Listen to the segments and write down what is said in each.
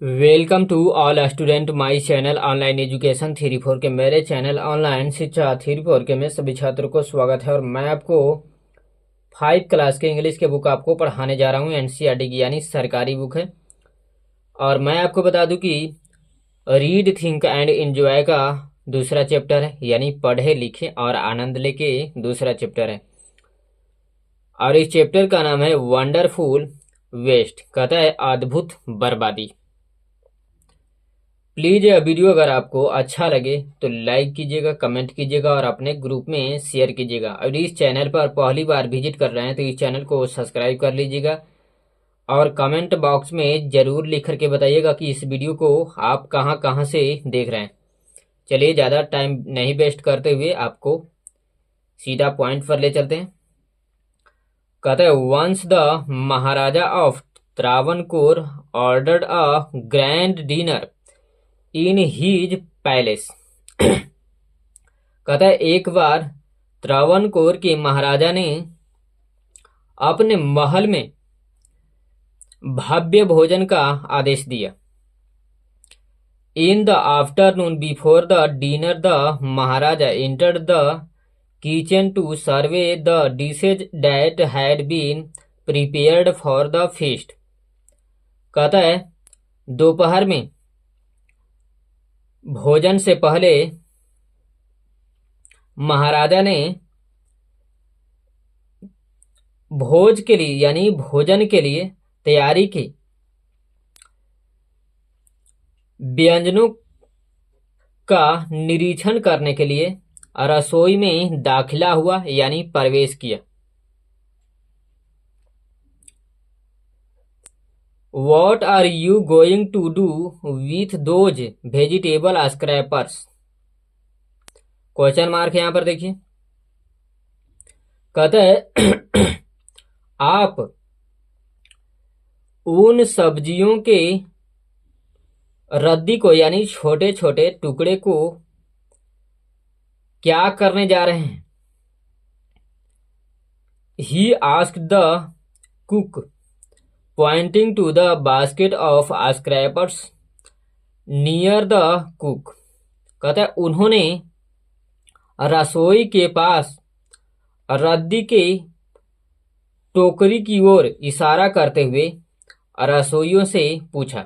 Welcome to all student my channel online education theory four K मेरे channel online शिक्षा theory four K में सभी छात्रों को स्वागत है। और मैं आपको 5 क्लास के इंग्लिश के बुक आपको पढ़ाने जा रहा हूँ। एनसीईआरटी की यानी सरकारी बुक है। और मैं आपको बता दूं कि रीड थिंक एंड एंजॉय का दूसरा चैप्टर है, यानी पढ़े लिखे और आनंद लेके दूसरा चैप्टर है। और इस चैप्टर का नाम है वंडरफुल वेस्ट, कहता है अद्भुत बर्बादी। प्लीज यह वीडियो अगर आपको अच्छा लगे तो लाइक कीजिएगा, कमेंट कीजिएगा और अपने ग्रुप में शेयर कीजिएगा। और इस चैनल पर पहली बार विजिट कर रहे हैं तो इस चैनल को सब्सक्राइब कर लीजिएगा और कमेंट बॉक्स में जरूर लिख करके बताइएगा कि इस वीडियो को आप कहां कहां से देख रहे हैं। चलिए ज़्यादा टाइम नहीं वेस्ट करते हुए आपको सीधा पॉइंट पर ले चलते हैं। कहते हैं once the maharaja of Travancore ordered a grand dinner in his palace. कहता है एक बार त्रावणकोर के महाराजा ने अपने महल में भव्य भोजन का आदेश दिया। In the afternoon before the dinner the maharaja entered the kitchen to survey the dishes that had been prepared for the feast. कहता है दोपहर में भोजन से पहले महाराजा ने भोज के लिए यानी भोजन के लिए तैयारी की। व्यंजनों का निरीक्षण करने के लिए रसोई में दाखिला हुआ यानी प्रवेश किया। What are you going to do with those vegetable scrappers? Question mark यहां पर देखिए। कहता है आप उन सब्जियों के रद्दी को यानी छोटे छोटे टुकड़े को क्या करने जा रहे हैं। He asked the cook, pointing to the basket of scrappers near the cook। कहता है उन्होंने रसोई के पास रद्दी के टोकरी की ओर इशारा करते हुए रसोइयों से पूछा।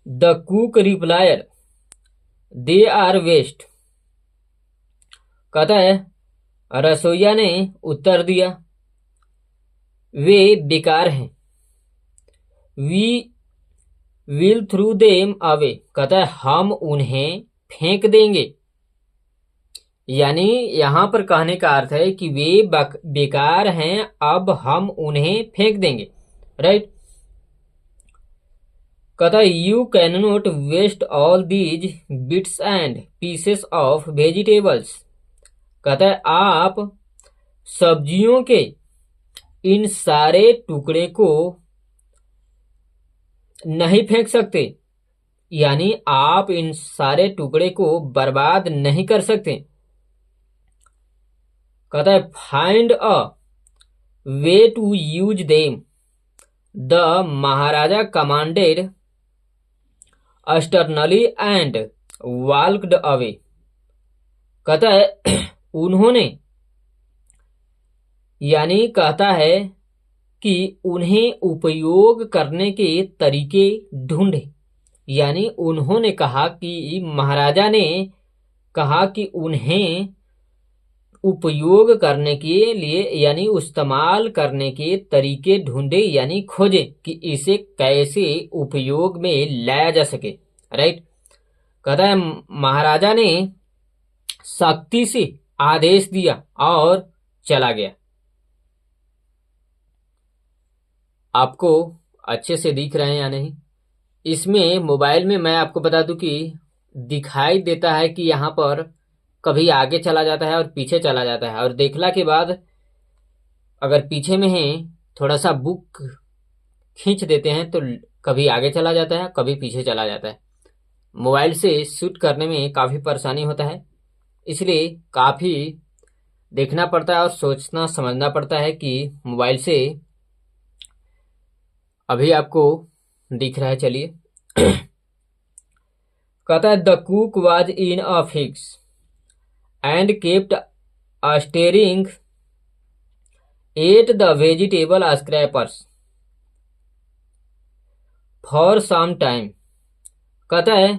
The cook replied they are waste. कहता है रसोइया ने उत्तर दिया वे बेकार हैं। We will throw them away. कहता है हम उन्हें फेंक देंगे। यानी यहां पर कहने का अर्थ है कि वे बेकार हैं, अब हम उन्हें फेंक देंगे। राइट। कहता है you can not waste all these bits and pieces of vegetables. कहता है आप सब्जियों के इन सारे टुकड़े को नहीं फेंक सकते, यानी आप इन सारे टुकड़े को बर्बाद नहीं कर सकते। कहता है find a way to use them. The maharaja commanded sternly and walked away. कहता है उन्होंने यानी कहता है कि उन्हें उपयोग करने के तरीके ढूंढे। यानी उन्होंने कहा कि महाराजा ने कहा कि उन्हें उपयोग करने के लिए यानी इस्तेमाल करने के तरीके ढूंढे यानी खोजे कि इसे कैसे उपयोग में लाया जा सके। राइट। कहता है महाराजा ने सख्ती से आदेश दिया और चला गया। आपको अच्छे से दिख रहे हैं या नहीं? इसमें मोबाइल में मैं आपको बता दूं कि दिखाई देता है कि यहाँ पर कभी आगे चला जाता है और पीछे चला जाता है, और देखला के बाद अगर पीछे में है थोड़ा सा बुक खींच देते हैं तो कभी आगे चला जाता है, कभी पीछे चला जाता है। मोबाइल से शूट करने में काफ़ी परेशानी होता है, इसलिए काफ़ी देखना पड़ता है और सोचना समझना पड़ता है कि मोबाइल से अभी आपको दिख रहा है, चलिए। कहता है the cook was in a fix and kept staring at the vegetable scrapers for some time. कहता है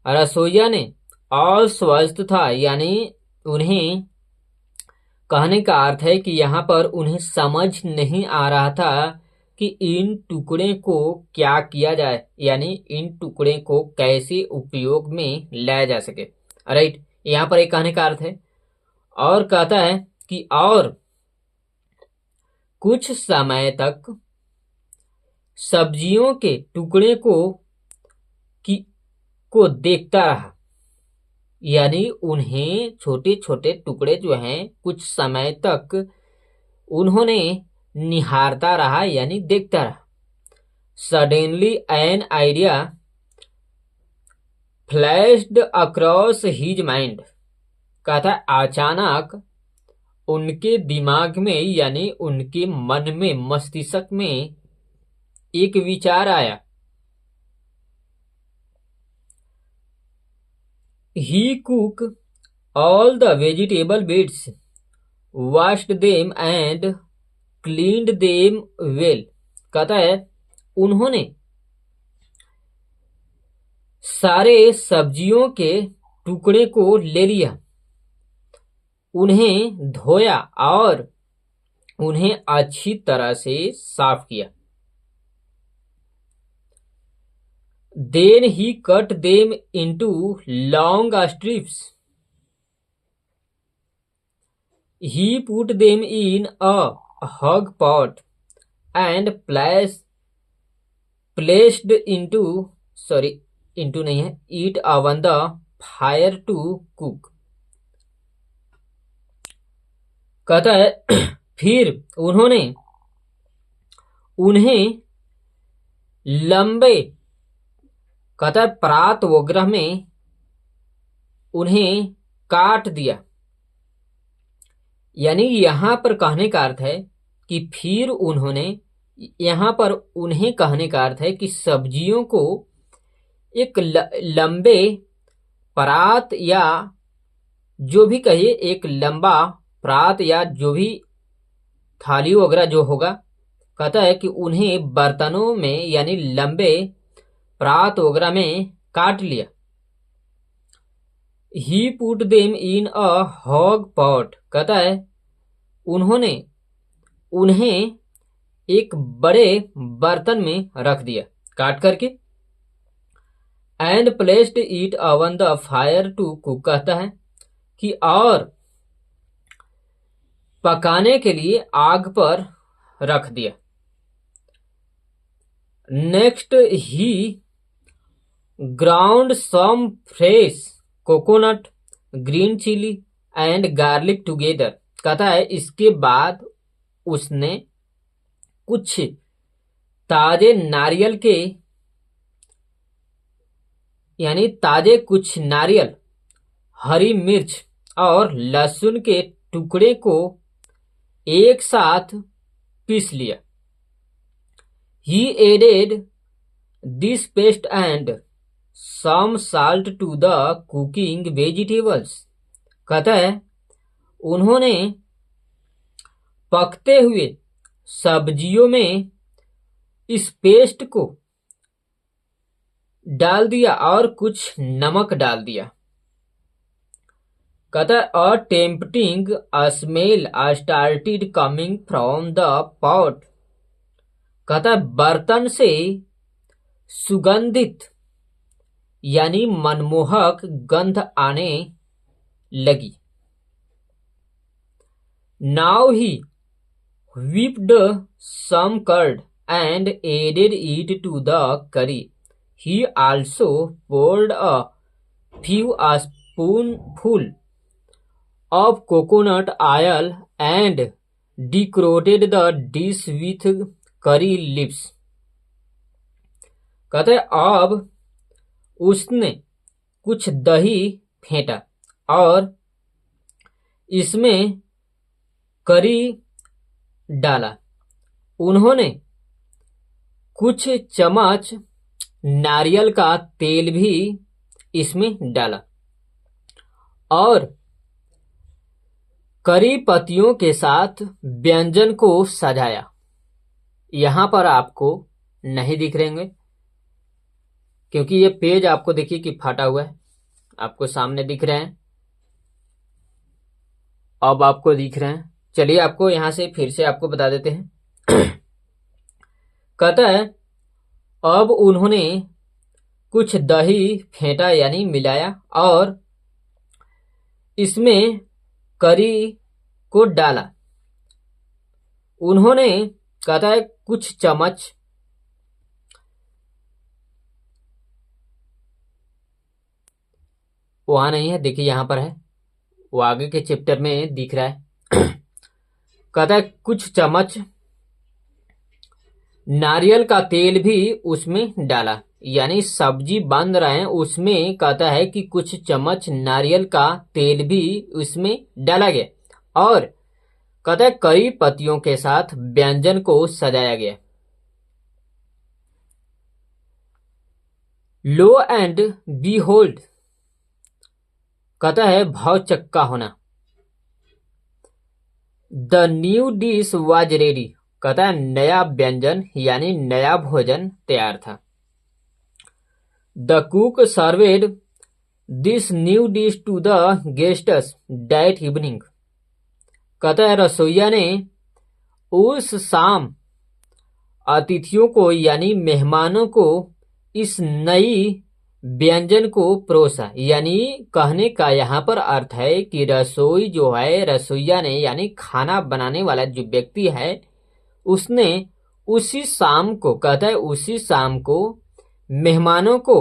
रसोईया ने अस्वस्थ था, यानी उन्हें, कहने का अर्थ है कि यहाँ पर उन्हें समझ नहीं आ रहा था कि इन टुकड़े को क्या किया जाए, यानी इन टुकड़े को कैसे उपयोग में लाया जा सके। राइट, यहाँ पर एक कहने का अर्थ है। और कहता है कि और कुछ समय तक सब्जियों के टुकड़े को देखता रहा, यानी उन्हें छोटे छोटे टुकड़े जो हैं कुछ समय तक उन्होंने निहारता रहा, यानी देखता रहा। Suddenly an idea flashed across his mind. कहता अचानक उनके दिमाग में, यानी उनके मन में, मस्तिष्क में एक विचार आया। He cook all the vegetable bits, washed them and cleaned them well। कहता है उन्होंने सारे सब्जियों के टुकड़े को ले लिया, उन्हें धोया और उन्हें अच्छी तरह से साफ किया। Then he cut them into long strips। He put them in a hog pot and placed into नहीं है, it on the fire to cook। कहता है फिर उन्होंने उन्हें लंबे, कहता है परात वगैरह में उन्हें काट दिया, यानी यहां पर कहने का अर्थ है कि फिर उन्होंने, यहां पर उन्हें कहने का अर्थ है कि सब्जियों को एक लंबे परात, या जो भी कहिए, एक लंबा परात या जो भी थाली वगैरह जो होगा, कहता है कि उन्हें बर्तनों में, यानी लंबे परात वगैरह में काट लिया। He put them in a hog pot. कहता है उन्होंने उन्हें एक बड़े बर्तन में रख दिया काट करके। And placed it on the fire to cook. कहता है कि और पकाने के लिए आग पर रख दिया। Next he ground some fresh coconut, green chilli and garlic together. कहता है इसके बाद उसने कुछ ताजे नारियल के, यानी ताजे कुछ नारियल, हरी मिर्च और लहसुन के टुकड़े को एक साथ पीस लिया। He added this paste and some salt to the cooking vegetables। कहता है उन्होंने पकते हुए सब्जियों में इस पेस्ट को डाल दिया और कुछ नमक डाल दिया। कहता है a tempting smell started coming from the pot. कहता है बर्तन से सुगंधित, यानी मनमोहक गंध आने लगी। Now he whipped some curd and added it to the curry। He also poured a few spoonful of coconut oil and decorated the dish with curry leaves। कहते अब उसने कुछ दही फेंटा और इसमें करी डाला। उन्होंने कुछ चम्मच नारियल का तेल भी इसमें डाला और करी पत्तियों के साथ व्यंजन को सजाया। यहां पर आपको नहीं दिख रहे होंगे क्योंकि ये पेज आपको देखिए कि फटा हुआ है, आपको सामने दिख रहे हैं, अब आपको दिख रहे हैं। चलिए आपको यहां से फिर से आपको बता देते हैं। कहता है अब उन्होंने कुछ दही फेंटा यानी मिलाया और इसमें करी को डाला। उन्होंने कहता है कुछ चम्मच वहां नहीं है, देखिए यहां पर है, वो आगे के चैप्टर में दिख रहा है। कहता है कुछ चम्मच नारियल का तेल भी उसमें डाला, यानी सब्जी बन रहे हैं उसमें कहता है कि कुछ चम्मच नारियल का तेल भी उसमें डाला गया और कहता है करी पत्तियों के साथ व्यंजन को सजाया गया। लो एंड बी होल्ड कहता है भौचक्का होना। The new dish was ready कहता है नया व्यंजन यानी नया भोजन तैयार था। The cook served this new dish to the guests that evening कहता है रसोईया ने उस शाम अतिथियों को यानी मेहमानों को इस नई व्यंजन को परोसा। यानी कहने का यहाँ पर अर्थ है कि रसोई जो है, रसोईया ने यानी खाना बनाने वाला जो व्यक्ति है उसने उसी शाम को, कहता है उसी शाम को मेहमानों को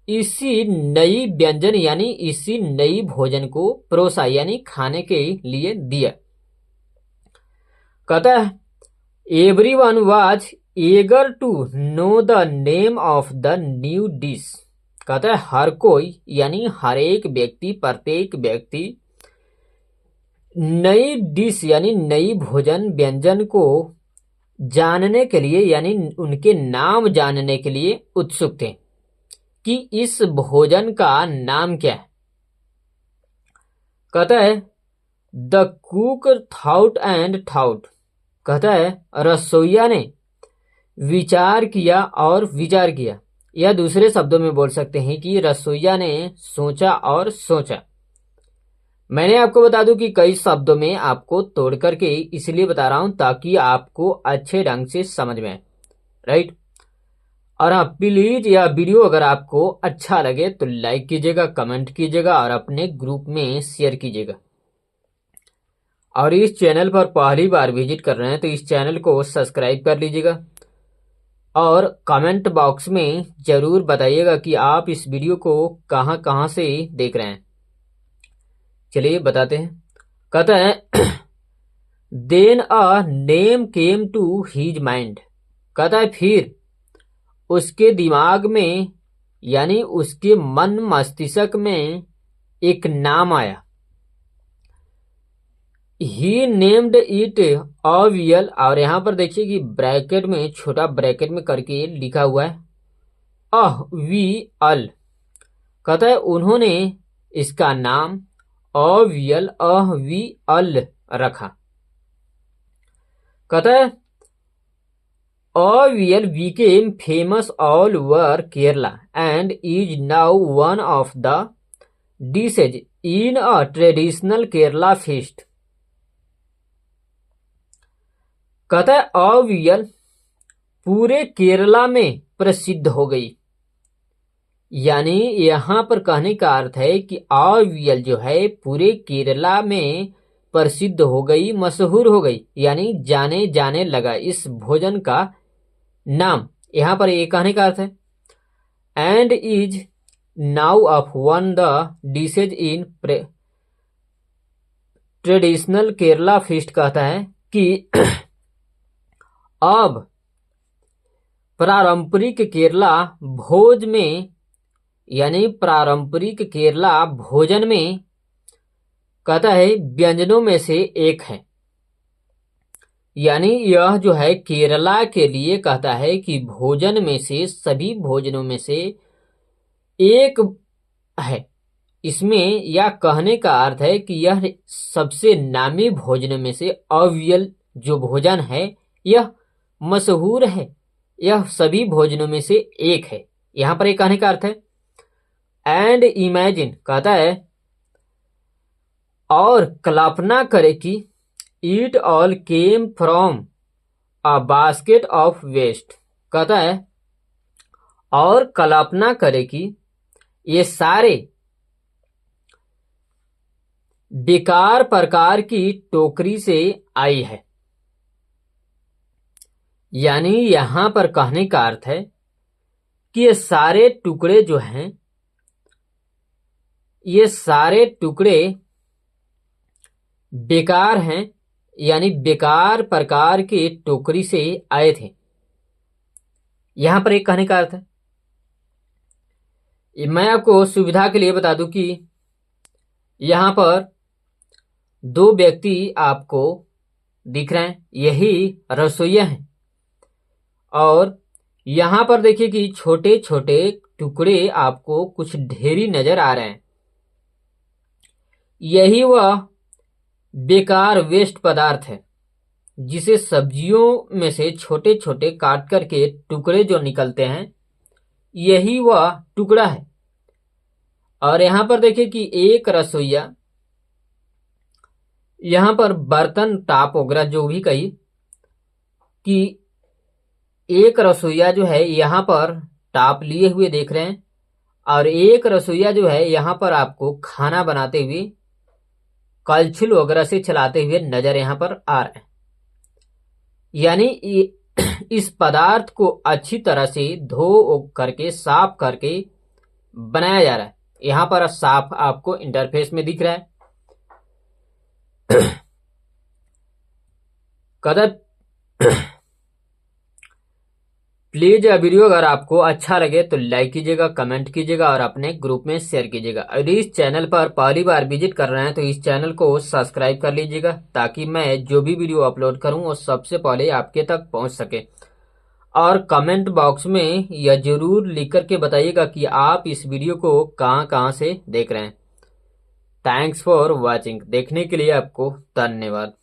इसी नई व्यंजन यानी इसी नई भोजन को परोसा यानी खाने के लिए दिया। कहता है everyone was eager to know the name of the new dish कहता है हर कोई यानी हर एक व्यक्ति, प्रत्येक व्यक्ति नई डिश यानी नई भोजन व्यंजन को जानने के लिए यानी उनके नाम जानने के लिए उत्सुक थे कि इस भोजन का नाम क्या है। कहता है the cook thought and thought कहता है रसोईया ने विचार किया और विचार किया, या दूसरे शब्दों में बोल सकते हैं कि रसोईया ने सोचा और सोचा। मैंने आपको बता दूं कि कई शब्दों में आपको तोड़ करके इसलिए बता रहा हूं ताकि आपको अच्छे ढंग से समझ में आए, राइट। और हाँ प्लीज यह वीडियो अगर आपको अच्छा लगे तो लाइक कीजिएगा, कमेंट कीजिएगा और अपने ग्रुप में शेयर कीजिएगा। और इस चैनल पर पहली बार विजिट कर रहे हैं तो इस चैनल को सब्सक्राइब कर लीजिएगा और कमेंट बॉक्स में जरूर बताइएगा कि आप इस वीडियो को कहां कहां से देख रहे हैं। चलिए बताते हैं। कहता है then a name came to his mind कहता है फिर उसके दिमाग में यानी उसके मन मस्तिष्क में एक नाम आया। ही नेम्ड इट ऑवियल और यहां पर देखिए कि ब्रैकेट में, छोटा ब्रैकेट में करके लिखा हुआ है वी अल कहता है उन्होंने इसका नाम ऑवियल वी अल रखा। कहता है ऑवियल became famous all over Kerala and is now one of the dishes in a traditional Kerala feast। कहता है ऑवियल पूरे केरला में प्रसिद्ध हो गई, यानी यहां पर कहने का अर्थ है कि ऑवियल जो है पूरे केरला में प्रसिद्ध हो गई, मशहूर हो गई, यानी जाने जाने लगा इस भोजन का नाम। यहां पर ये कहने का अर्थ है and is now of one the dishes in traditional Kerala feast. कहता है कि अब पारंपरिक केरला भोज में यानी पारंपरिक केरला भोजन में कहता है व्यंजनों में से एक है। यानी यह जो है केरला के लिए कहता है कि भोजन में से, सभी भोजनों में से एक है। इसमें यह कहने का अर्थ है कि यह सबसे नामी भोजन में से अव्यल जो भोजन है यह मशहूर है, यह सभी भोजनों में से एक है। यहां पर एक कहने का अर्थ है। एंड इमेजिन कहता है और कल्पना करे कि it all came from a basket of waste. कहता है और कल्पना करे कि ये सारे बेकार प्रकार की टोकरी से आई है। यानी यहां पर कहने का अर्थ है कि ये सारे टुकड़े जो हैं, ये सारे टुकड़े बेकार हैं, यानी बेकार प्रकार की टोकरी से आए थे। यहां पर एक कहने का अर्थ है। मैं आपको सुविधा के लिए बता दूं कि यहां पर दो व्यक्ति आपको दिख रहे हैं, यही रसोइया हैं। और यहां पर देखिए कि छोटे छोटे टुकड़े आपको कुछ ढेरी नजर आ रहे हैं। यही वह बेकार वेस्ट पदार्थ है जिसे सब्जियों में से छोटे छोटे काट करके टुकड़े जो निकलते हैं, यही वह टुकड़ा है। और यहां पर देखिए कि एक रसोइया यहां पर बर्तन टाप वगैरह जो भी कही कि एक रसोइया जो है यहां पर टाप लिए हुए देख रहे हैं, और एक रसोइया जो है यहां पर आपको खाना बनाते हुए कलछुल वगैरह से चलाते हुए नजर यहां पर आ रहे हैं। यानी इस पदार्थ को अच्छी तरह से धो करके साफ करके बनाया जा रहा है। यहां पर साफ आपको इंटरफेस में दिख रहा है। कदर प्लीज यह वीडियो अगर आपको अच्छा लगे तो लाइक कीजिएगा, कमेंट कीजिएगा और अपने ग्रुप में शेयर कीजिएगा। अगर इस चैनल पर पहली बार विजिट कर रहे हैं तो इस चैनल को सब्सक्राइब कर लीजिएगा, ताकि मैं जो भी वीडियो अपलोड करूं वो सबसे पहले आपके तक पहुंच सके। और कमेंट बॉक्स में यह जरूर लिख करके बताइएगा कि आप इस वीडियो को कहां कहां से देख रहे हैं। Thanks for watching. देखने के लिए आपको धन्यवाद।